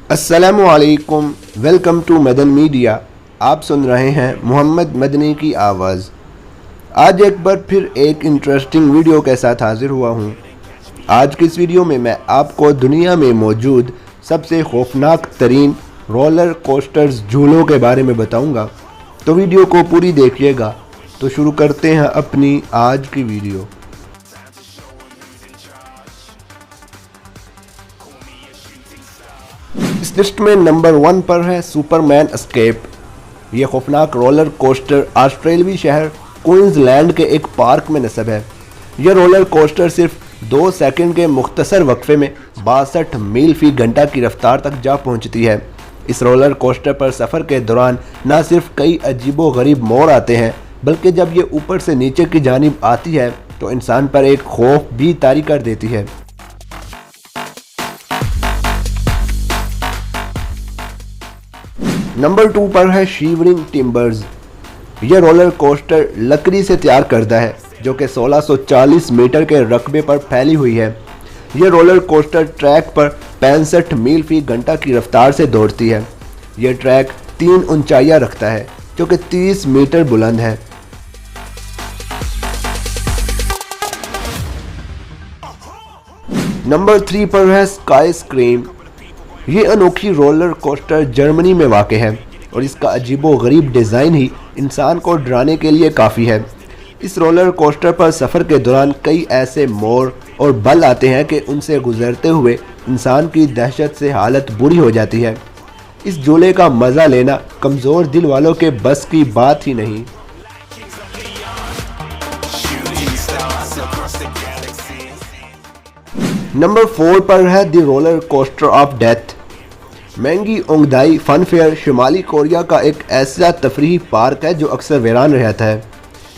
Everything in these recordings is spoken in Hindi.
अस्सलामुअलैकुम, वेलकम टू मदन मीडिया। आप सुन रहे हैं मोहम्मद मदनी की आवाज़। आज एक बार फिर एक इंटरेस्टिंग वीडियो के साथ हाजिर हुआ हूँ। आज की इस वीडियो में मैं आपको दुनिया में मौजूद सबसे खौफनाक तरीन रोलर कोस्टर्स झूलों के बारे में बताऊँगा, तो वीडियो को पूरी देखिएगा। तो शुरू करते हैं अपनी आज की वीडियो। इस लिस्ट में नंबर 1 पर है सुपरमैन एस्केप। ये खौफनाक रोलर कोस्टर ऑस्ट्रेलियाई शहर क्वींसलैंड के एक पार्क में नस्ब है। यह रोलर कोस्टर सिर्फ 2 सेकंड के मुख्तसर वक्फे में 62 मील फी घंटा की रफ्तार तक जा पहुंचती है। इस रोलर कोस्टर पर सफ़र के दौरान न सिर्फ कई अजीबो गरीब मोड़ आते हैं, बल्कि जब ये ऊपर से नीचे की जानिब आती है तो इंसान पर एक खौफ भी तारी कर देती है। नंबर 2 पर है शिवरिंग टिम्बर्स। यह रोलर कोस्टर लकड़ी से तैयार करदा है जो कि 1640 मीटर के रकबे पर फैली हुई है। यह रोलर कोस्टर ट्रैक पर 65 मील फी घंटा की रफ्तार से दौड़ती है। यह ट्रैक 3 ऊंचाइयां रखता है जो कि 30 मीटर बुलंद है। नंबर 3 पर है स्काई स्क्रीम। ये अनोखी रोलर कोस्टर जर्मनी में वाक़ है और इसका अजीबो गरीब डिज़ाइन ही इंसान को डराने के लिए काफ़ी है। इस रोलर कोस्टर पर सफ़र के दौरान कई ऐसे मोड़ और बल आते हैं कि उनसे गुजरते हुए इंसान की दहशत से हालत बुरी हो जाती है। इस झूले का मज़ा लेना कमज़ोर दिल वालों के बस की बात ही नहीं। नंबर 4 पर है the roller coaster of death. महंगी ओंगदाई फन फेयर शुमाली कोरिया का एक ऐसा तफरीही पार्क है जो अक्सर वीरान रहता है।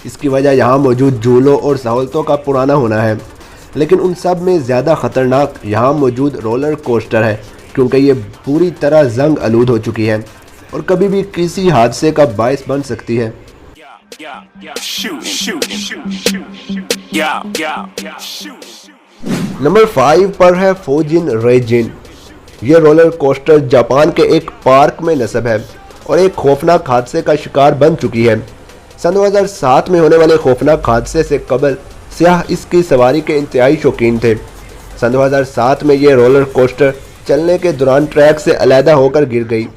इसकी वजह यहाँ मौजूद झूलों और सहूलतों का पुराना होना है, लेकिन उन सब में ज़्यादा ख़तरनाक यहाँ मौजूद रोलर कोस्टर है, क्योंकि ये पूरी तरह जंग आलूद हो चुकी है और कभी भी किसी हादसे का बायस बन सकती है। नंबर 5 पर है फोजिन रेजिन। यह रोलर कोस्टर जापान के एक पार्क में नस्ब है और एक खौफनाक हादसे का शिकार बन चुकी है। सन 2007 में होने वाले खौफनाक हादसे से कबल सियाह इसकी सवारी के इंतहाई शौकीन थे। सन 2007 में यह रोलर कोस्टर चलने के दौरान ट्रैक से अलहदा होकर गिर गई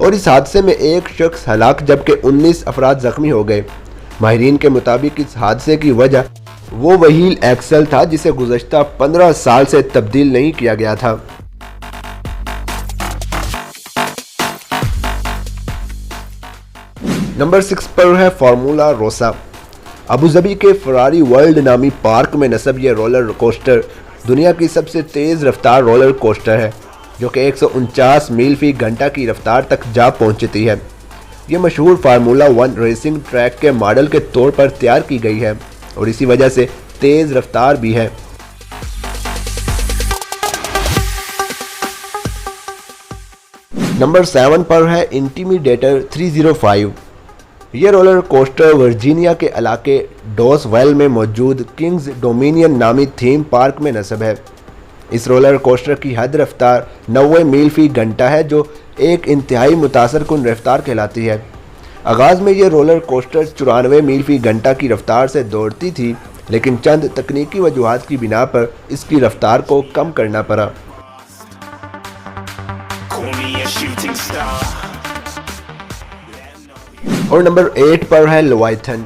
और इस हादसे में एक शख्स हलाक जबकि 19 अफराद जख्मी हो गए। माहिरीन के मुताबिक इस हादसे की वजह वो व्हील एक्सल था जिसे गुज़श्ता 15 साल से तब्दील नहीं किया गया था। नंबर 6 पर है फार्मूला रोसा। अबू धाबी के फरारी वर्ल्ड नामी पार्क में नस्ब यह रोलर कोस्टर दुनिया की सबसे तेज़ रफ्तार रोलर कोस्टर है जो कि 149 मील फी घंटा की रफ्तार तक जा पहुंचती है। यह मशहूर फार्मूला 1 रेसिंग ट्रैक के मॉडल के तौर पर तैयार की गई है और इसी वजह से तेज़ रफ्तार भी है। नंबर 7 पर है इंटीमिडेटर 305। यह रोलर कोस्टर वर्जीनिया के इलाके डोसवेल में मौजूद किंग्स डोमिनियन नामी थीम पार्क में नस्ब है। इस रोलर कोस्टर की हद रफ्तार 90 मील फी घंटा है जो एक इंतहाई मुतासर कुन रफ्तार कहलाती है। आगाज़ में यह रोलर कोस्टर 94 मील फी घंटा की रफ्तार से दौड़ती थी, लेकिन चंद तकनीकी वजूहात की बिना पर इसकी रफ्तार को कम करना पड़ा। और नंबर 8 पर है लेविएथन।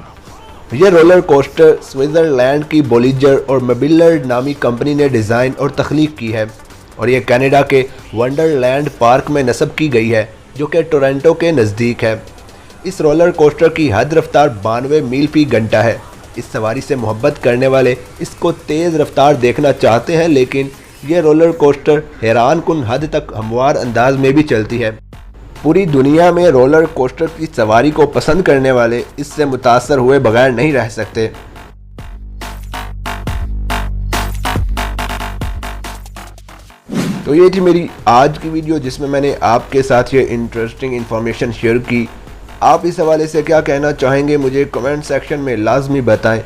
यह रोलर कोस्टर स्विट्ज़रलैंड की बोलिजर और मोबिलर नामी कंपनी ने डिज़ाइन और तख्लीक की है और यह कनाडा के वंडरलैंड पार्क में नस्ब की गई है जो कि टोरंटो के नज़दीक है। इस रोलर कोस्टर की हद रफ्तार 92 मील फी घंटा है। इस सवारी से मोहब्बत करने वाले इसको तेज़ रफ्तार देखना चाहते हैं, लेकिन यह रोलर कोस्टर हैरान कुन हद तक हमवार अंदाज में भी चलती है। पूरी दुनिया में रोलर कोस्टर की सवारी को पसंद करने वाले इससे मुतासर हुए बगैर नहीं रह सकते। तो ये थी मेरी आज की वीडियो जिसमें मैंने आपके साथ ये इंटरेस्टिंग इन्फॉर्मेशन शेयर की। आप इस हवाले से क्या कहना चाहेंगे मुझे कमेंट सेक्शन में लाजमी बताएं।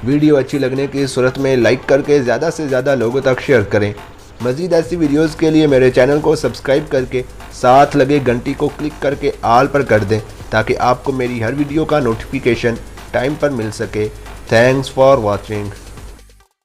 वीडियो अच्छी लगने की सूरत में लाइक करके ज़्यादा से ज़्यादा लोगों तक शेयर करें। मज़ीद ऐसी वीडियोज़ के लिए मेरे चैनल को सब्सक्राइब करके साथ लगे घंटी को क्लिक करके ऑल पर कर दें ताकि आपको मेरी हर वीडियो का नोटिफिकेशन टाइम पर मिल सके। Thanks for watching.